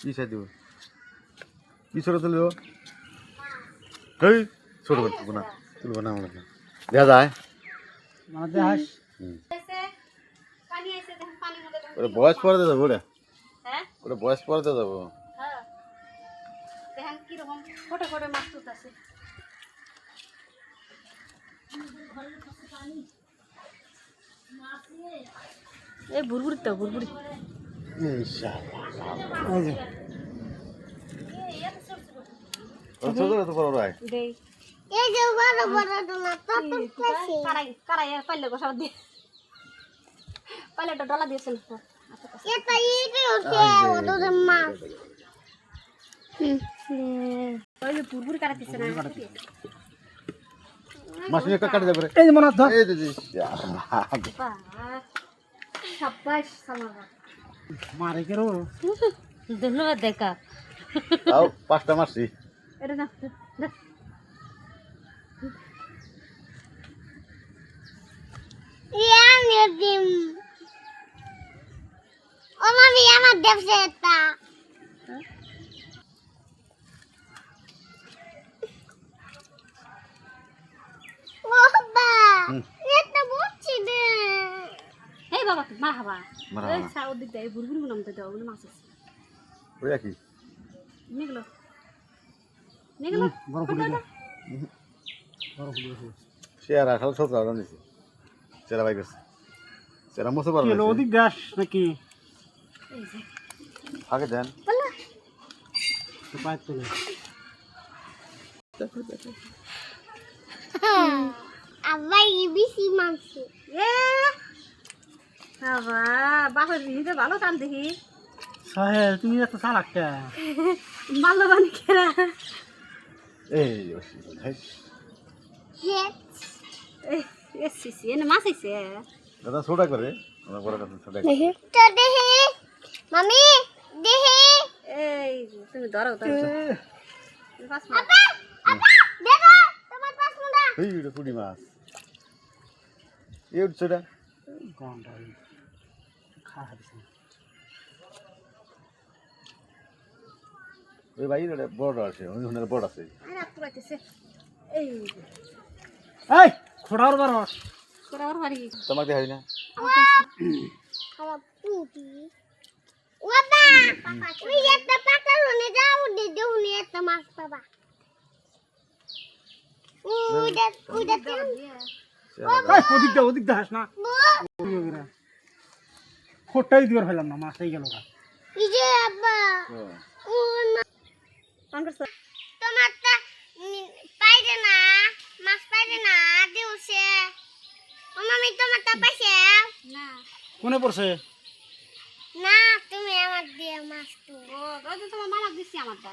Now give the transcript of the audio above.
কি সাই দিব কি ছোট তুলব এই ছোট করে তুলব না আমার দেখা যায় ওটা বয়স পড়াতে যাবো ওটা ওটা বয়স পড়াতে যাবো এই বুড়বুড়ি তো বুড়বুড়ি ছোট ছোট তো বড় রায় এই যে বড় বড় ডলা তো কাছে কারাই পাইলে গোসা দিয়ে পাইলেটা ডলা দিয়েছেন এটা ইডি ওঠে ওদের মাছ ওই যে বুড়বুড়ি কাটা দিছে না মাছ নিয়ে কাটে যাবে এই যে মনে ধর এই দিদি সাব্বাস সামার মারে কেরো ধন্যবাদ দেখা তাও 5টা মারছি এটা না ইয়া নিদিম ও মামি আমার দেবছে এটা ও বাবা এটা বুঝছি না এই বাবা মারহাবা মারহাবা। এই সাউথ দিতে এই বুড়বুড়ি নাম তো দাও মাছ আছে ওই কি নিগলো নিগলো বড় ফুলি বড় ফুলি শেয়ারা খাল ছোট রান দিছে সেরা ভাই গেছে সেরা মসে পারবে কেলো ওদিক দাস নাকি এই যে আগে দেন বলা পাইপ তোলে আবার ইবিসি মাছ এ বাবা বাপের দিতে ভালো কাম দেখি সাহেল তুমি এত চালাকটা ভালো বানি খেরা এই ওসি হাই হেড এসিসি এনে মাছ আইছে দাদা ছোটা করে আমরা বড় কথা ছোটা তো দেহে মামি দেহে এই তুমি ধরো তো পাঁচ মিনিট আপা দেখো তোমার পাঁচ মুন্ডা এই এটা পুডি মাছ এই ছোটা গন্ডা খা দিছে ওই ভাই এটা বড় আছে ওই হনের বড় আছে আর পুরাইতেছে এই এই খোড়ার বারস তোরা ওর বাড়ি তোমাকে দেখাই না খাওয়া পুটি ওবা ওই একটা পাকা লনে যাও দে দেউনি একটা মাছ পাবা উইটা এই ওদিক দাস না খোটাই দিবার ফেলাম না মাছ হয়ে গেল এই যে আব্বা ও না পান করছ তোমারটা পাইরে না মাছ পাইরে না দেউছে ও মামি তোমারটা পাইছে না কোনে পড়ছে না তুমি আমার দিয়ে মাছ তো ও তোমার মামা দিছি আমারটা